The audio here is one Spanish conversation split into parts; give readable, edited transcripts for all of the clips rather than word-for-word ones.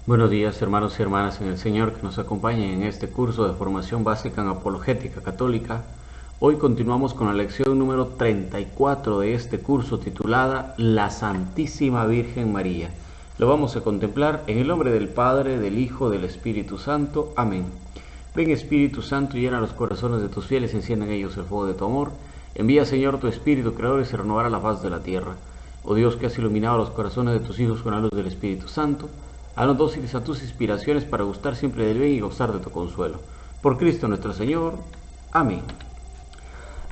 Buenos días, hermanos y hermanas en el Señor que nos acompañan en este curso de formación básica en apologética católica. Hoy continuamos con la lección número 34 de este curso titulada La Santísima Virgen María. Lo vamos a contemplar en el nombre del Padre, del Hijo, del Espíritu Santo. Amén. Ven Espíritu Santo y llena los corazones de tus fieles, encienda en ellos el fuego de tu amor. Envía, Señor, tu Espíritu Creador y se renovará la faz de la tierra. Oh Dios, que has iluminado los corazones de tus hijos con la luz del Espíritu Santo, haznos dóciles a tus inspiraciones para gustar siempre del bien y gozar de tu consuelo. Por Cristo nuestro Señor. Amén.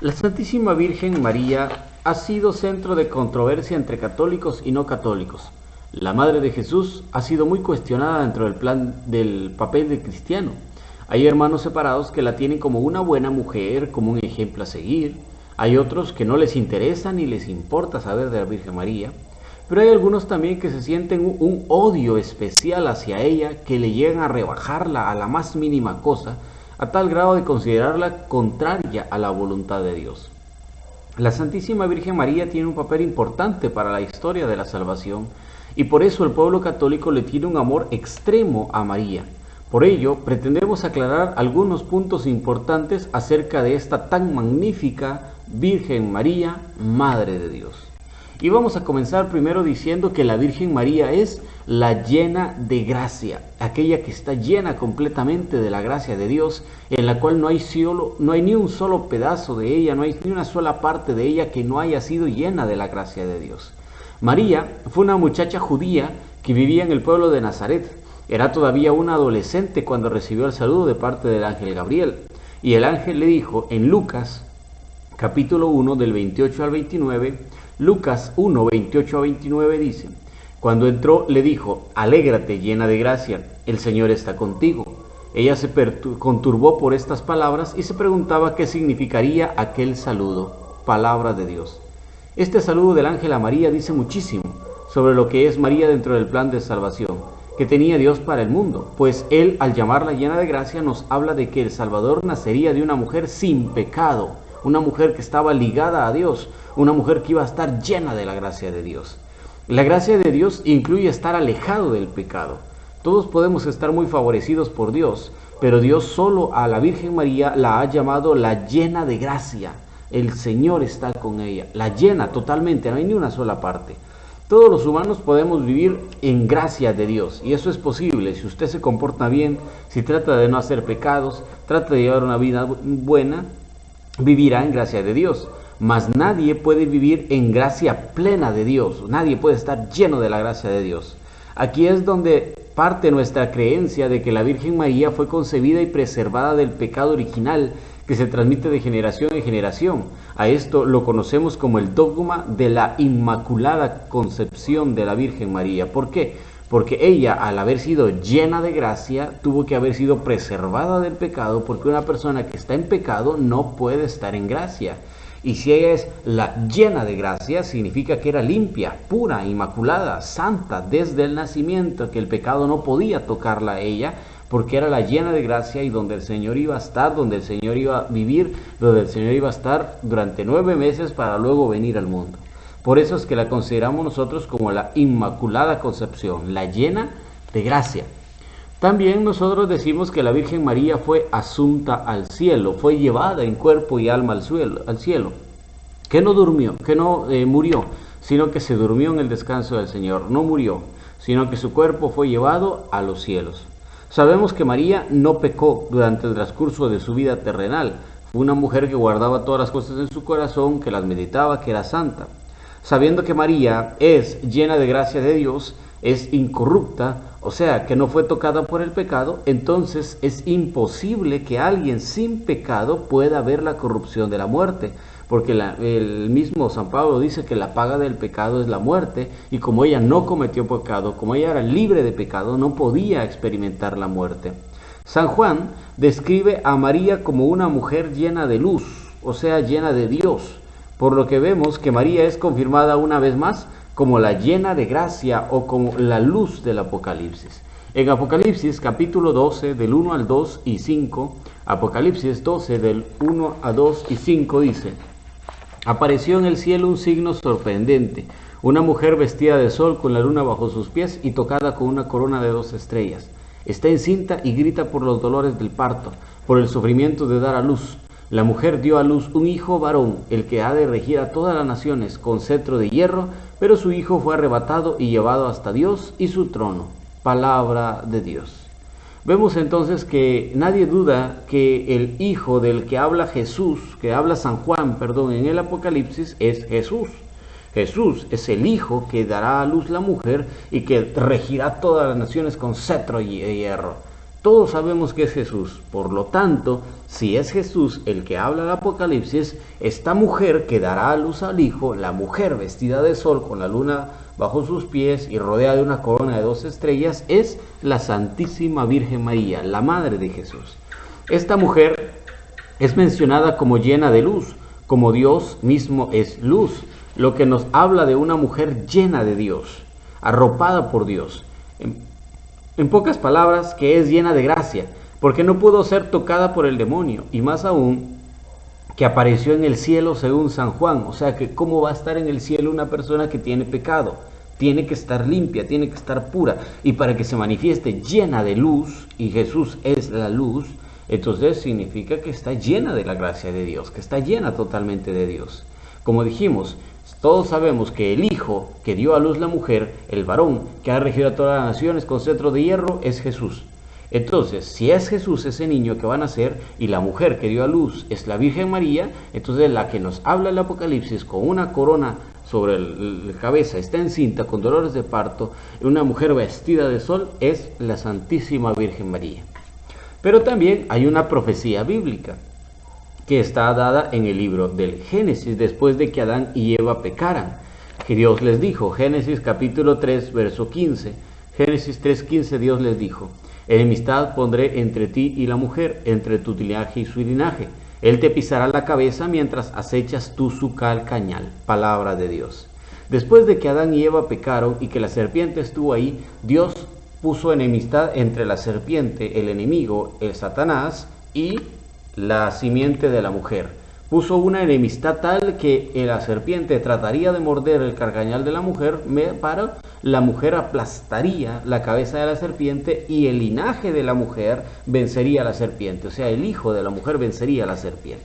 La Santísima Virgen María ha sido centro de controversia entre católicos y no católicos. La Madre de Jesús ha sido muy cuestionada dentro del plan del papel de cristiano. Hay hermanos separados que la tienen como una buena mujer, como un ejemplo a seguir. Hay otros que no les interesa ni les importa saber de la Virgen María. Pero hay algunos también que se sienten un odio especial hacia ella, que le llegan a rebajarla a la más mínima cosa, a tal grado de considerarla contraria a la voluntad de Dios. La Santísima Virgen María tiene un papel importante para la historia de la salvación, y por eso el pueblo católico le tiene un amor extremo a María. Por ello, pretendemos aclarar algunos puntos importantes acerca de esta tan magnífica Virgen María, Madre de Dios. Y vamos a comenzar primero diciendo que la Virgen María es la llena de gracia, aquella que está llena completamente de la gracia de Dios, en la cual no hay ni un solo pedazo de ella, no hay ni una sola parte de ella que no haya sido llena de la gracia de Dios. María fue una muchacha judía que vivía en el pueblo de Nazaret. Era todavía una adolescente cuando recibió el saludo de parte del ángel Gabriel. Y el ángel le dijo en Lucas, capítulo 1, del 28 al 29, Lucas 1, 28 a 29 dice: Cuando entró le dijo: Alégrate, llena de gracia, el Señor está contigo. Ella se conturbó por estas palabras y se preguntaba qué significaría aquel saludo. Palabra de Dios. Este saludo del ángel a María dice muchísimo sobre lo que es María dentro del plan de salvación que tenía Dios para el mundo, pues Él, al llamarla llena de gracia, nos habla de que el Salvador nacería de una mujer sin pecado, una mujer que estaba ligada a Dios, una mujer que iba a estar llena de la gracia de Dios. La gracia de Dios incluye estar alejado del pecado. Todos podemos estar muy favorecidos por Dios, pero Dios solo a la Virgen María la ha llamado la llena de gracia. El Señor está con ella, la llena totalmente, no hay ni una sola parte. Todos los humanos podemos vivir en gracia de Dios, y eso es posible si usted se comporta bien, si trata de no hacer pecados, trata de llevar una vida buena, vivirá en gracia de Dios. Mas nadie puede vivir en gracia plena de Dios, nadie puede estar lleno de la gracia de Dios. Aquí es donde parte nuestra creencia de que la Virgen María fue concebida y preservada del pecado original que se transmite de generación en generación. A esto lo conocemos como el dogma de la Inmaculada Concepción de la Virgen María. ¿Por qué? Porque ella, al haber sido llena de gracia, tuvo que haber sido preservada del pecado, porque una persona que está en pecado no puede estar en gracia. Y si ella es la llena de gracia, significa que era limpia, pura, inmaculada, santa desde el nacimiento, que el pecado no podía tocarla a ella, porque era la llena de gracia y donde el Señor iba a estar, donde el Señor iba a vivir, donde el Señor iba a estar durante 9 meses para luego venir al mundo. Por eso es que la consideramos nosotros como la Inmaculada Concepción, la llena de gracia. También nosotros decimos que la Virgen María fue asunta al cielo, fue llevada en cuerpo y alma al cielo, que no durmió, que no murió, sino que se durmió en el descanso del Señor, no murió, sino que su cuerpo fue llevado a los cielos. Sabemos que María no pecó durante el transcurso de su vida terrenal, fue una mujer que guardaba todas las cosas en su corazón, que las meditaba, que era santa. Sabiendo que María es llena de gracia de Dios, es incorrupta, o sea, que no fue tocada por el pecado, entonces es imposible que alguien sin pecado pueda ver la corrupción de la muerte, porque el mismo San Pablo dice que la paga del pecado es la muerte, y como ella no cometió pecado, como ella era libre de pecado, no podía experimentar la muerte. San Juan describe a María como una mujer llena de luz, o sea, llena de Dios, por lo que vemos que María es confirmada una vez más como la llena de gracia o como la luz del Apocalipsis. En Apocalipsis capítulo 12 del 1 al 2 y 5, Apocalipsis 12 del 1 a 2 y 5 dice: Apareció en el cielo un signo sorprendente, una mujer vestida de sol con la luna bajo sus pies y tocada con una corona de 2 estrellas. Está encinta y grita por los dolores del parto, por el sufrimiento de dar a luz. La mujer dio a luz un hijo varón, el que ha de regir a todas las naciones con cetro de hierro, pero su hijo fue arrebatado y llevado hasta Dios y su trono. Palabra de Dios. Vemos entonces que nadie duda que el hijo del que habla Jesús, que habla San Juan, en el Apocalipsis, es Jesús. Jesús es el hijo que dará a luz la mujer y que regirá todas las naciones con cetro de hierro. Todos sabemos que es Jesús, por lo tanto, si es Jesús el que habla el Apocalipsis, esta mujer que dará a luz al Hijo, la mujer vestida de sol con la luna bajo sus pies y rodeada de una corona de 2 estrellas, es la Santísima Virgen María, la Madre de Jesús. Esta mujer es mencionada como llena de luz, como Dios mismo es luz, lo que nos habla de una mujer llena de Dios, arropada por Dios. En pocas palabras, que es llena de gracia, porque no pudo ser tocada por el demonio, y más aún, que apareció en el cielo según San Juan. O sea que cómo va a estar en el cielo una persona que tiene pecado. Tiene que estar limpia, tiene que estar pura, y para que se manifieste llena de luz, y Jesús es la luz, entonces significa que está llena de la gracia de Dios, que está llena totalmente de Dios. Como dijimos, todos sabemos que el hijo que dio a luz la mujer, el varón que ha regido a todas las naciones con cetro de hierro, es Jesús. Entonces, si es Jesús ese niño que va a nacer y la mujer que dio a luz es la Virgen María, entonces la que nos habla el Apocalipsis con una corona sobre la cabeza, está encinta con dolores de parto, una mujer vestida de sol, es la Santísima Virgen María. Pero también hay una profecía bíblica que está dada en el libro del Génesis, después de que Adán y Eva pecaran, que Dios les dijo, Génesis capítulo 3, verso 15, Génesis 3:15, Dios les dijo, enemistad pondré entre ti y la mujer, entre tu linaje y su linaje, él te pisará la cabeza mientras acechas tú su calcañal. Palabra de Dios. Después de que Adán y Eva pecaron y que la serpiente estuvo ahí, Dios puso enemistad entre la serpiente, el enemigo, el Satanás, y la simiente de la mujer. Puso una enemistad tal que la serpiente trataría de morder el carcañal de la mujer, para la mujer aplastaría la cabeza de la serpiente y el linaje de la mujer vencería a la serpiente, o sea, el hijo de la mujer vencería a la serpiente.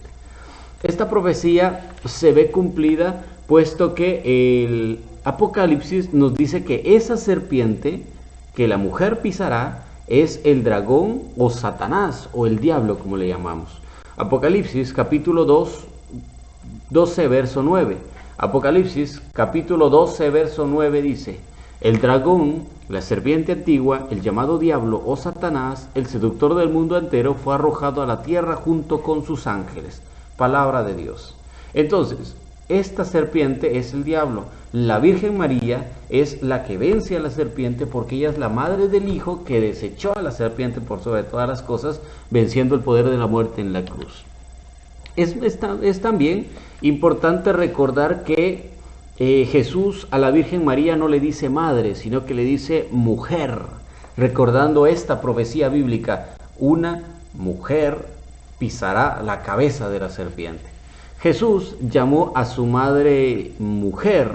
Esta profecía se ve cumplida puesto que el Apocalipsis nos dice que esa serpiente que la mujer pisará es el dragón o Satanás o el diablo, como le llamamos. Apocalipsis capítulo 12 verso 9. Apocalipsis capítulo 12 verso 9 dice, el dragón, la serpiente antigua, el llamado diablo o Satanás, el seductor del mundo entero, fue arrojado a la tierra junto con sus ángeles. Palabra de Dios. Entonces, esta serpiente es el diablo. La Virgen María es la que vence a la serpiente porque ella es la madre del Hijo que desechó a la serpiente por sobre todas las cosas, venciendo el poder de la muerte en la cruz. Es también importante recordar que Jesús a la Virgen María no le dice madre, sino que le dice mujer, recordando esta profecía bíblica, una mujer pisará la cabeza de la serpiente. Jesús llamó a su madre mujer,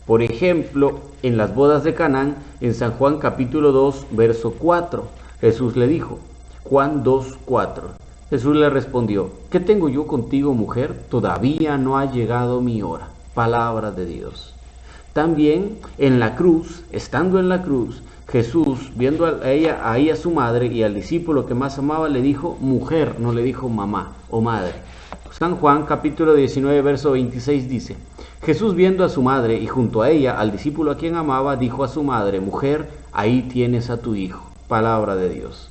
por ejemplo, en las bodas de Canaán, en San Juan capítulo 2, verso 4, Jesús le dijo, Juan 2, 4, Jesús le respondió, ¿qué tengo yo contigo, mujer? Todavía no ha llegado mi hora. Palabra de Dios. También en la cruz, estando en la cruz, Jesús, viendo a su madre y al discípulo que más amaba, le dijo mujer, no le dijo mamá o madre. San Juan capítulo 19 verso 26 dice, Jesús viendo a su madre y junto a ella al discípulo a quien amaba, dijo a su madre, mujer, ahí tienes a tu hijo. Palabra de Dios.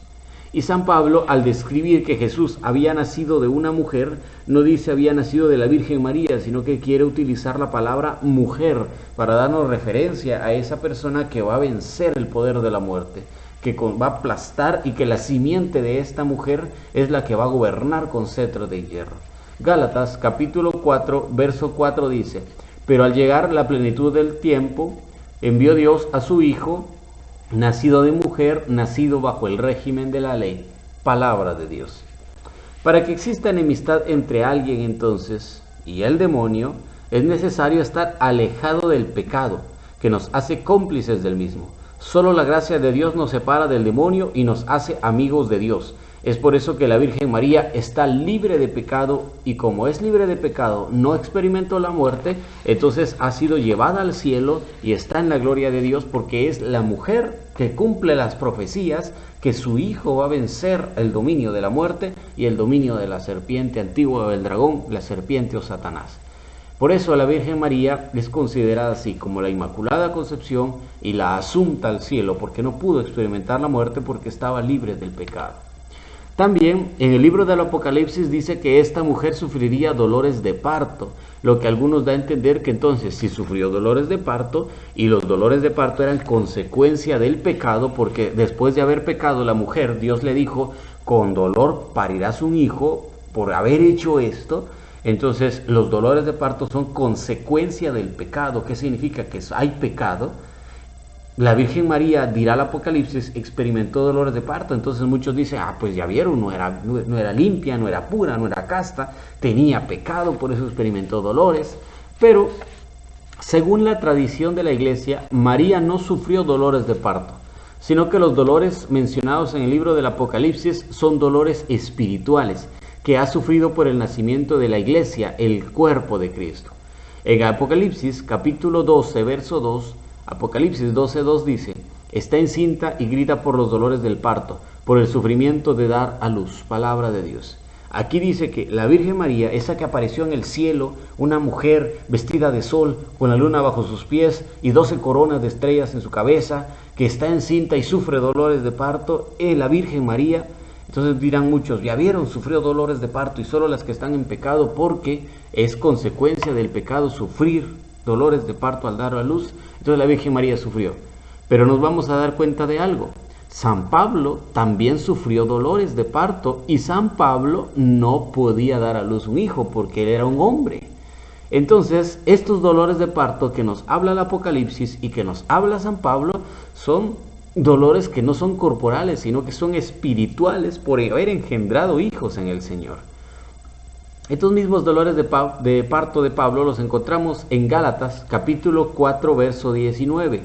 Y San Pablo, al describir que Jesús había nacido de una mujer, no dice había nacido de la Virgen María, sino que quiere utilizar la palabra mujer para darnos referencia a esa persona que va a vencer el poder de la muerte, que va a aplastar y que la simiente de esta mujer es la que va a gobernar con cetro de hierro. Gálatas capítulo 4, verso 4 dice, pero al llegar la plenitud del tiempo, envió Dios a su Hijo, nacido de mujer, nacido bajo el régimen de la ley. Palabra de Dios. Para que exista enemistad entre alguien entonces y el demonio, es necesario estar alejado del pecado. que nos hace cómplices del mismo. Solo la gracia de Dios nos separa del demonio y nos hace amigos de Dios. Es por eso que la Virgen María está libre de pecado, y como es libre de pecado, no experimentó la muerte, entonces ha sido llevada al cielo y está en la gloria de Dios, porque es la mujer que cumple las profecías que su hijo va a vencer el dominio de la muerte y el dominio de la serpiente antigua o del dragón, la serpiente o Satanás. Por eso la Virgen María es considerada así como la Inmaculada Concepción y la Asunta al cielo, porque no pudo experimentar la muerte porque estaba libre del pecado. También en el libro del Apocalipsis dice que esta mujer sufriría dolores de parto, lo que algunos da a entender que entonces sí sufrió dolores de parto, y los dolores de parto eran consecuencia del pecado, porque después de haber pecado la mujer, Dios le dijo, con dolor parirás un hijo por haber hecho esto. Entonces los dolores de parto son consecuencia del pecado. ¿Qué significa? Que hay pecado. La Virgen María, dirá el Apocalipsis, experimentó dolores de parto. Entonces muchos dicen, pues ya vieron, no era limpia, no era pura, no era casta, tenía pecado, por eso experimentó dolores. Pero según la tradición de la Iglesia, María no sufrió dolores de parto, sino que los dolores mencionados en el libro del Apocalipsis son dolores espirituales que ha sufrido por el nacimiento de la Iglesia, el cuerpo de Cristo. En Apocalipsis capítulo 12, verso 2, Apocalipsis 12:2 dice, está encinta y grita por los dolores del parto, por el sufrimiento de dar a luz. Palabra de Dios. Aquí dice que la Virgen María, esa que apareció en el cielo, una mujer vestida de sol, con la luna bajo sus pies y 12 coronas de estrellas en su cabeza, que está encinta y sufre dolores de parto, es la Virgen María. Entonces dirán muchos, ya vieron, sufrió dolores de parto, y solo las que están en pecado, porque es consecuencia del pecado sufrir dolores de parto al dar a luz. Entonces la Virgen María sufrió. Pero nos vamos a dar cuenta de algo. San Pablo también sufrió dolores de parto, y San Pablo no podía dar a luz un hijo porque él era un hombre. Entonces estos dolores de parto que nos habla el Apocalipsis y que nos habla San Pablo son dolores que no son corporales, sino que son espirituales por haber engendrado hijos en el Señor. Estos mismos dolores de parto de Pablo los encontramos en Gálatas capítulo 4 verso 19.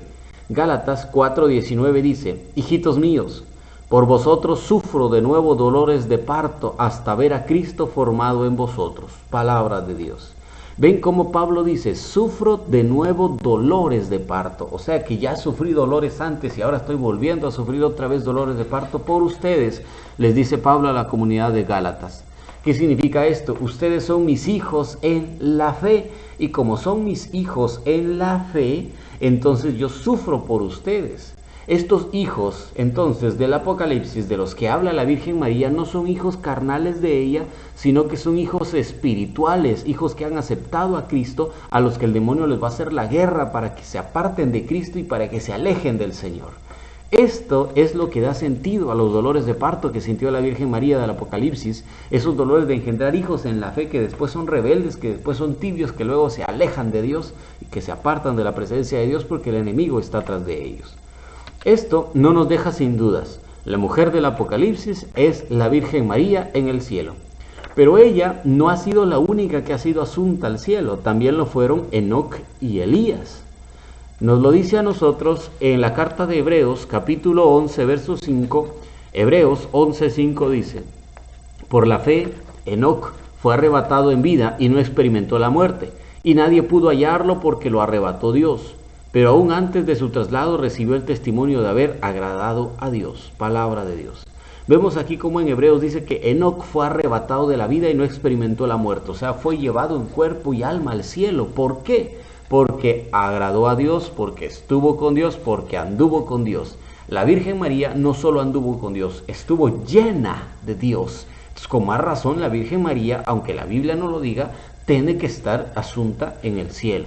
Gálatas 4:19 dice, hijitos míos, por vosotros sufro de nuevo dolores de parto hasta ver a Cristo formado en vosotros. Palabra de Dios. Ven cómo Pablo dice, sufro de nuevo dolores de parto. O sea que ya sufrí dolores antes y ahora estoy volviendo a sufrir otra vez dolores de parto por ustedes, les dice Pablo a la comunidad de Gálatas. ¿Qué significa esto? Ustedes son mis hijos en la fe, y como son mis hijos en la fe, entonces yo sufro por ustedes. Estos hijos, entonces, del Apocalipsis, de los que habla la Virgen María, no son hijos carnales de ella, sino que son hijos espirituales, hijos que han aceptado a Cristo, a los que el demonio les va a hacer la guerra para que se aparten de Cristo y para que se alejen del Señor. Esto es lo que da sentido a los dolores de parto que sintió la Virgen María del Apocalipsis, esos dolores de engendrar hijos en la fe que después son rebeldes, que después son tibios, que luego se alejan de Dios y que se apartan de la presencia de Dios porque el enemigo está atrás de ellos. Esto no nos deja sin dudas. La mujer del Apocalipsis es la Virgen María en el cielo. Pero ella no ha sido la única que ha sido asunta al cielo. También lo fueron Enoc y Elías. Nos lo dice a nosotros en la carta de Hebreos, capítulo 11, verso 5. Hebreos 11:5 dice, por la fe, Enoc fue arrebatado en vida y no experimentó la muerte, y nadie pudo hallarlo porque lo arrebató Dios. Pero aún antes de su traslado recibió el testimonio de haber agradado a Dios. Palabra de Dios. Vemos aquí como en Hebreos dice que Enoc fue arrebatado de la vida y no experimentó la muerte. O sea, fue llevado en cuerpo y alma al cielo. ¿Por qué? Porque agradó a Dios, porque estuvo con Dios, porque anduvo con Dios. La Virgen María no solo anduvo con Dios, estuvo llena de Dios. Entonces, con más razón, la Virgen María, aunque la Biblia no lo diga, tiene que estar asunta en el cielo.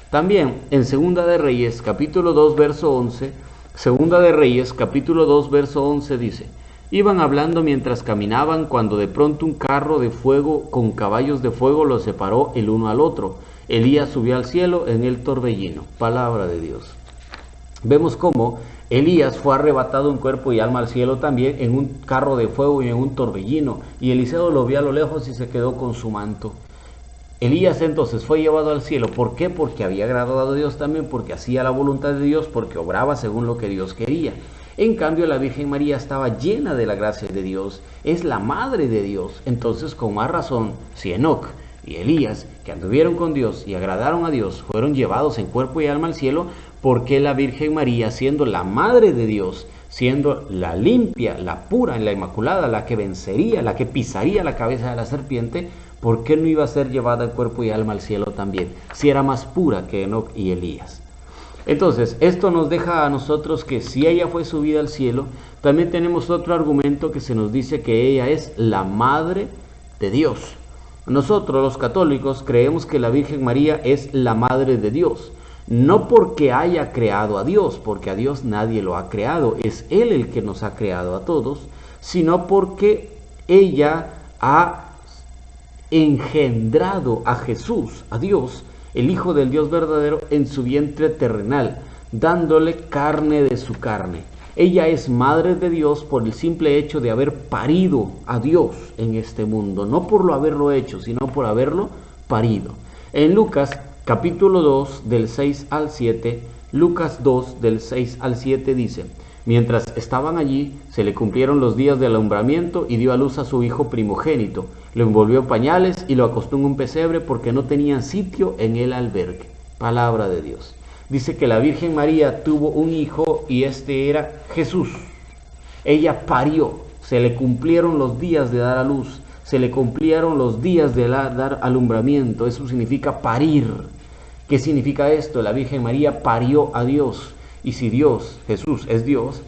También en Segunda de Reyes, capítulo 2, verso 11, Segunda de Reyes, capítulo 2, verso 11 dice, iban hablando mientras caminaban cuando de pronto un carro de fuego con caballos de fuego los separó el uno al otro. Elías subió al cielo en el torbellino. Palabra de Dios. Vemos cómo Elías fue arrebatado en cuerpo y alma al cielo también en un carro de fuego y en un torbellino. Y Eliseo lo vio a lo lejos y se quedó con su manto. Elías entonces fue llevado al cielo. ¿Por qué? Porque había agradado a Dios también, porque hacía la voluntad de Dios, porque obraba según lo que Dios quería. En cambio, la Virgen María estaba llena de la gracia de Dios, es la madre de Dios. Entonces, con más razón, si Enoc y Elías, que anduvieron con Dios y agradaron a Dios, fueron llevados en cuerpo y alma al cielo, ¿por qué la Virgen María, siendo la madre de Dios, siendo la limpia, la pura, la inmaculada, la que vencería, la que pisaría la cabeza de la serpiente, ¿por qué no iba a ser llevada en cuerpo y alma al cielo también, si era más pura que Enoc y Elías? Entonces, esto nos deja a nosotros que si ella fue subida al cielo, también tenemos otro argumento que se nos dice que ella es la madre de Dios. Nosotros, los católicos, creemos que la Virgen María es la madre de Dios. No porque haya creado a Dios, porque a Dios nadie lo ha creado, es Él el que nos ha creado a todos, sino porque ella ha engendrado a Jesús, a Dios, el Hijo del Dios verdadero, en su vientre terrenal, dándole carne de su carne. Ella es madre de Dios por el simple hecho de haber parido a Dios en este mundo, no por lo haberlo hecho, sino por haberlo parido. En Lucas capítulo 2 del 6 al 7, Lucas 2 del 6 al 7 dice: mientras estaban allí, se le cumplieron los días de alumbramiento y dio a luz a su hijo primogénito. Lo envolvió en pañales y lo acostó en un pesebre porque no tenían sitio en el albergue. Palabra de Dios. Dice que la Virgen María tuvo un hijo y este era Jesús. Ella parió, se le cumplieron los días de dar a luz, se le cumplieron los días de dar alumbramiento. Eso significa parir. ¿Qué significa esto? La Virgen María parió a Dios. Y si Dios, Jesús, es Dios,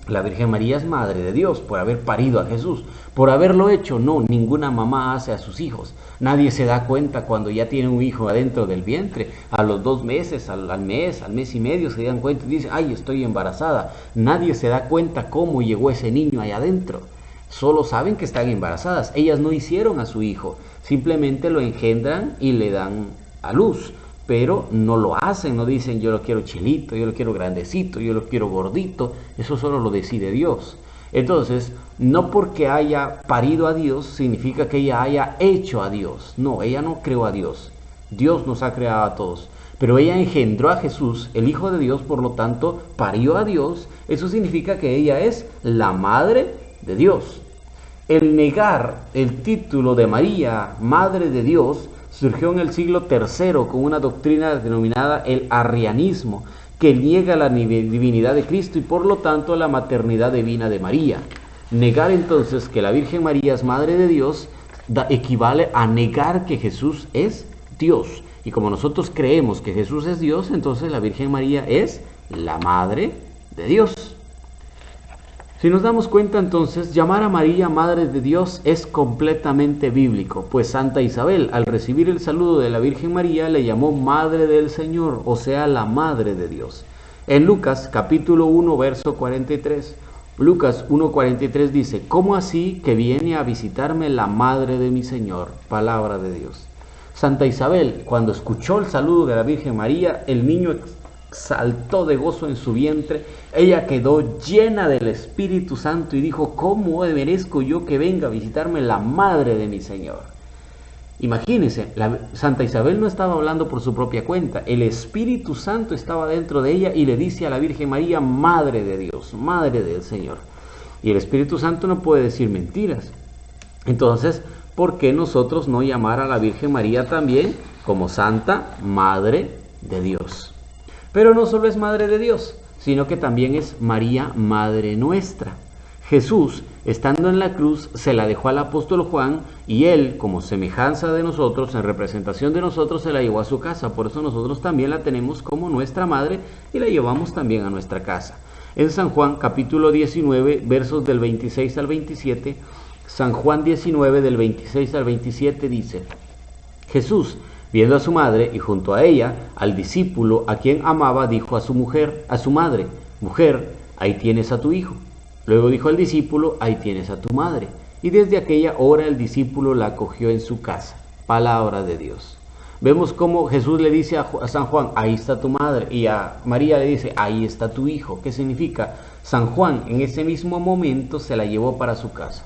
la Virgen María es madre de Dios por haber parido a Jesús. Por haberlo hecho, no, ninguna mamá hace a sus hijos. Nadie se da cuenta cuando ya tiene un hijo adentro del vientre. A los 2 meses, al mes y medio se dan cuenta y dicen: ay, estoy embarazada. Nadie se da cuenta cómo llegó ese niño allá adentro. Solo saben que están embarazadas. Ellas no hicieron a su hijo, simplemente lo engendran y le dan a luz. Pero no lo hacen, no dicen: yo lo quiero chilito, yo lo quiero grandecito, yo lo quiero gordito. Eso solo lo decide Dios. Entonces, no porque haya parido a Dios significa que ella haya hecho a Dios. No, ella no creó a Dios. Dios nos ha creado a todos. Pero ella engendró a Jesús, el Hijo de Dios, por lo tanto, parió a Dios. Eso significa que ella es la madre de Dios. El negar el título de María, Madre de Dios, surgió en el siglo III con una doctrina denominada el arrianismo, que niega la divinidad de Cristo y por lo tanto la maternidad divina de María. Negar entonces que la Virgen María es Madre de Dios equivale a negar que Jesús es Dios. Y como nosotros creemos que Jesús es Dios, entonces la Virgen María es la Madre de Dios. Si nos damos cuenta entonces, llamar a María Madre de Dios es completamente bíblico, pues Santa Isabel, al recibir el saludo de la Virgen María, le llamó Madre del Señor, o sea, la Madre de Dios. En Lucas capítulo 1, verso 43, Lucas 1:43 dice: ¿cómo así que viene a visitarme la Madre de mi Señor? Palabra de Dios. Santa Isabel, cuando escuchó el saludo de la Virgen María, el niño saltó de gozo en su vientre. Ella quedó llena del Espíritu Santo y dijo: ¿cómo merezco yo que venga a visitarme la Madre de mi Señor? Imagínense, Santa Isabel no estaba hablando por su propia cuenta. El Espíritu Santo estaba dentro de ella y le dice a la Virgen María: Madre de Dios, Madre del Señor. Y el Espíritu Santo no puede decir mentiras. Entonces, ¿por qué nosotros no llamar a la Virgen María también como Santa Madre de Dios? Pero no solo es Madre de Dios, sino que también es María, Madre nuestra. Jesús, estando en la cruz, se la dejó al apóstol Juan y él, como semejanza de nosotros, en representación de nosotros, se la llevó a su casa. Por eso nosotros también la tenemos como nuestra madre y la llevamos también a nuestra casa. En San Juan, capítulo 19, versos del 26 al 27, San Juan 19, del 26 al 27 dice: Jesús, viendo a su madre y junto a ella al discípulo a quien amaba, dijo a su madre: Mujer, ahí tienes a tu hijo. Luego dijo al discípulo: ahí tienes a tu madre. Y desde aquella hora el discípulo la acogió en su casa. Palabra de Dios. Vemos cómo Jesús le dice a San Juan: ahí está tu madre. Y a María le dice: ahí está tu hijo. ¿Qué significa? San Juan en ese mismo momento se la llevó para su casa.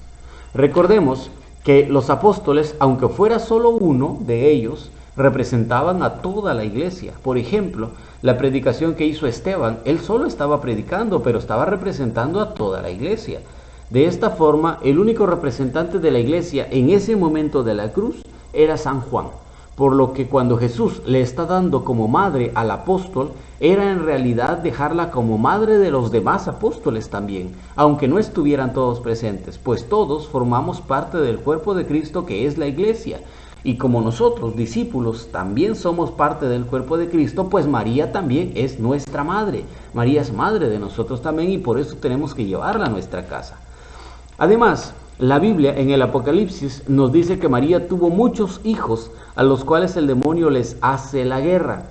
Recordemos que los apóstoles, aunque fuera solo uno de ellos, representaban a toda la iglesia. Por ejemplo, la predicación que hizo Esteban, él solo estaba predicando, pero estaba representando a toda la iglesia. De esta forma, el único representante de la iglesia en ese momento de la cruz era San Juan. Por lo que cuando Jesús le está dando como madre al apóstol, era en realidad dejarla como madre de los demás apóstoles también, aunque no estuvieran todos presentes, pues todos formamos parte del cuerpo de Cristo que es la iglesia. Y como nosotros, discípulos, también somos parte del cuerpo de Cristo, pues María también es nuestra madre. María es madre de nosotros también y por eso tenemos que llevarla a nuestra casa. Además, la Biblia en el Apocalipsis nos dice que María tuvo muchos hijos a los cuales el demonio les hace la guerra.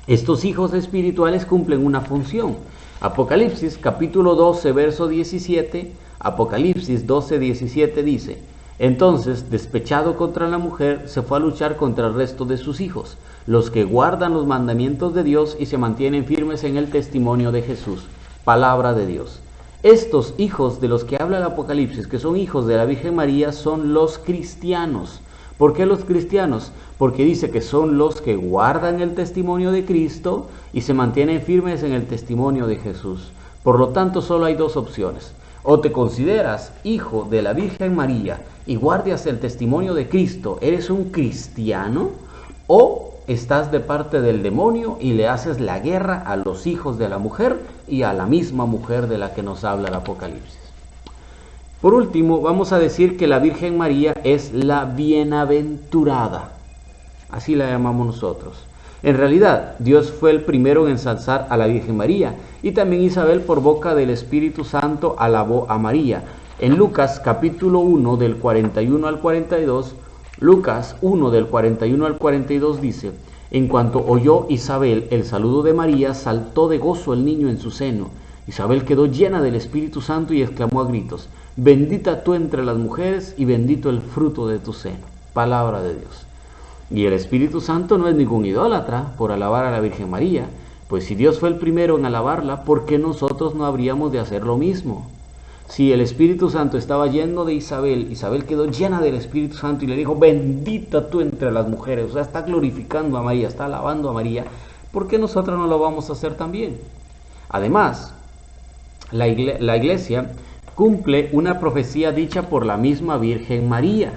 Estos hijos espirituales cumplen una función. Apocalipsis capítulo 12, verso 17, Apocalipsis 12, 17 dice: entonces, despechado contra la mujer, se fue a luchar contra el resto de sus hijos, los que guardan los mandamientos de Dios y se mantienen firmes en el testimonio de Jesús. Palabra de Dios. Estos hijos de los que habla el Apocalipsis, que son hijos de la Virgen María, son los cristianos. ¿Por qué los cristianos? Porque dice que son los que guardan el testimonio de Cristo y se mantienen firmes en el testimonio de Jesús. Por lo tanto, solo hay dos opciones. O te consideras hijo de la Virgen María y guardas el testimonio de Cristo, eres un cristiano, o estás de parte del demonio y le haces la guerra a los hijos de la mujer y a la misma mujer de la que nos habla el Apocalipsis. Por último, vamos a decir que la Virgen María es la bienaventurada. Así la llamamos nosotros. En realidad, Dios fue el primero en ensalzar a la Virgen María, y también Isabel por boca del Espíritu Santo alabó a María. En Lucas capítulo 1 del 41 al 42, Lucas 1 del 41 al 42 dice: en cuanto oyó Isabel el saludo de María, saltó de gozo el niño en su seno. Isabel quedó llena del Espíritu Santo y exclamó a gritos: bendita tú entre las mujeres y bendito el fruto de tu seno. Palabra de Dios. Y el Espíritu Santo no es ningún idólatra por alabar a la Virgen María, pues si Dios fue el primero en alabarla, ¿por qué nosotros no habríamos de hacer lo mismo? Si el Espíritu Santo estaba lleno de Isabel, Isabel quedó llena del Espíritu Santo y le dijo: bendita tú entre las mujeres, o sea, está glorificando a María, está alabando a María, ¿por qué nosotros no lo vamos a hacer también? Además, la Iglesia cumple una profecía dicha por la misma Virgen María.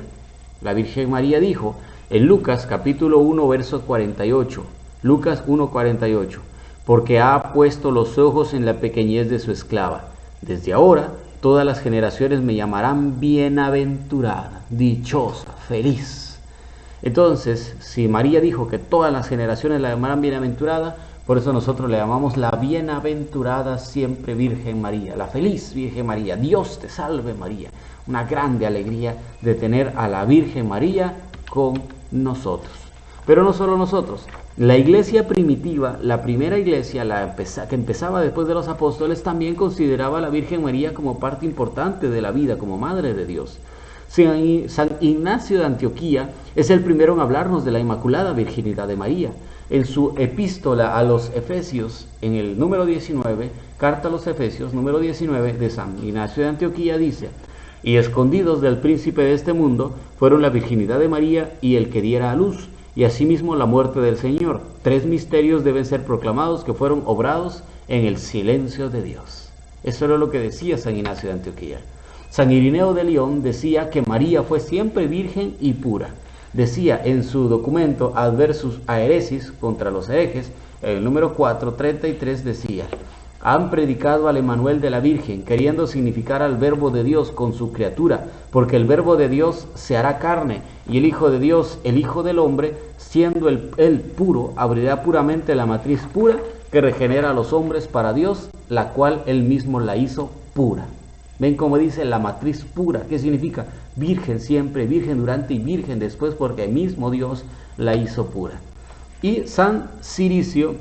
La Virgen María dijo en Lucas capítulo 1 verso 48, Lucas 1:48, porque ha puesto los ojos en la pequeñez de su esclava. Desde ahora todas las generaciones me llamarán bienaventurada, dichosa, feliz. Entonces, si María dijo que todas las generaciones la llamarán bienaventurada, por eso nosotros le llamamos la bienaventurada siempre Virgen María, la feliz Virgen María. Dios te salve María. Una grande alegría de tener a la Virgen María con nosotros. Pero no solo nosotros. La iglesia primitiva, la primera iglesia, que empezaba después de los apóstoles, también consideraba a la Virgen María como parte importante de la vida, como Madre de Dios. San Ignacio de Antioquía es el primero en hablarnos de la Inmaculada Virginidad de María. En su epístola a los Efesios, en el número 19, carta a los Efesios, número 19 de San Ignacio de Antioquía, dice: y escondidos del príncipe de este mundo fueron la virginidad de María y el que diera a luz, y asimismo la muerte del Señor. 3 misterios deben ser proclamados que fueron obrados en el silencio de Dios. Eso era lo que decía San Ignacio de Antioquía. San Irineo de León decía que María fue siempre virgen y pura. Decía en su documento Adversus a Heresis, contra los herejes, el número 433, decía: han predicado al Emanuel de la Virgen, queriendo significar al Verbo de Dios con su criatura, porque el Verbo de Dios se hará carne, y el Hijo de Dios, el Hijo del Hombre, siendo él puro, abrirá puramente la matriz pura que regenera a los hombres para Dios, la cual él mismo la hizo pura. ¿Ven cómo dice la matriz pura? ¿Qué significa? Virgen siempre, virgen durante y virgen después, porque el mismo Dios la hizo pura. Y San Ciricio,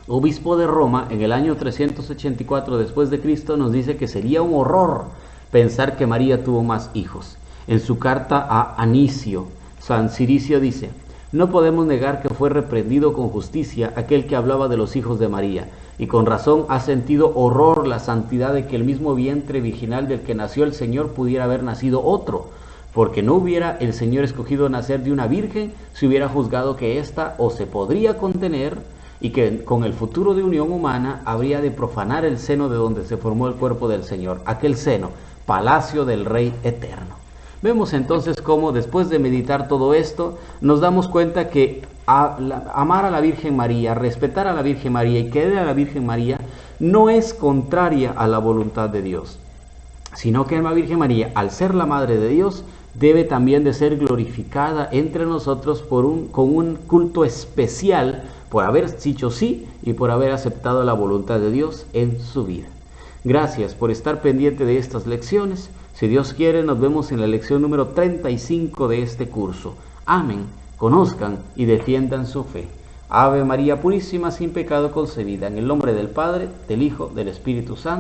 obispo de Roma, en el año 384 después de Cristo, nos dice que sería un horror pensar que María tuvo más hijos. En su carta a Anicio, San Ciricio dice: no podemos negar que fue reprendido con justicia aquel que hablaba de los hijos de María, y con razón ha sentido horror la santidad de que el mismo vientre virginal del que nació el Señor pudiera haber nacido otro. porque no hubiera el Señor escogido nacer de una virgen si hubiera juzgado que ésta o se podría contener y que con el futuro de unión humana habría de profanar el seno de donde se formó el cuerpo del Señor, aquel seno, palacio del Rey eterno. Vemos entonces cómo después de meditar todo esto, nos damos cuenta que amar a la Virgen María, respetar a la Virgen María y querer a la Virgen María no es contraria a la voluntad de Dios, sino que la Virgen María, al ser la Madre de Dios, debe también de ser glorificada entre nosotros con un culto especial por haber dicho sí y por haber aceptado la voluntad de Dios en su vida. Gracias por estar pendiente de estas lecciones. Si Dios quiere, nos vemos en la lección número 35 de este curso. Amen, conozcan y defiendan su fe. Ave María Purísima, sin pecado concebida, en el nombre del Padre, del Hijo, del Espíritu Santo.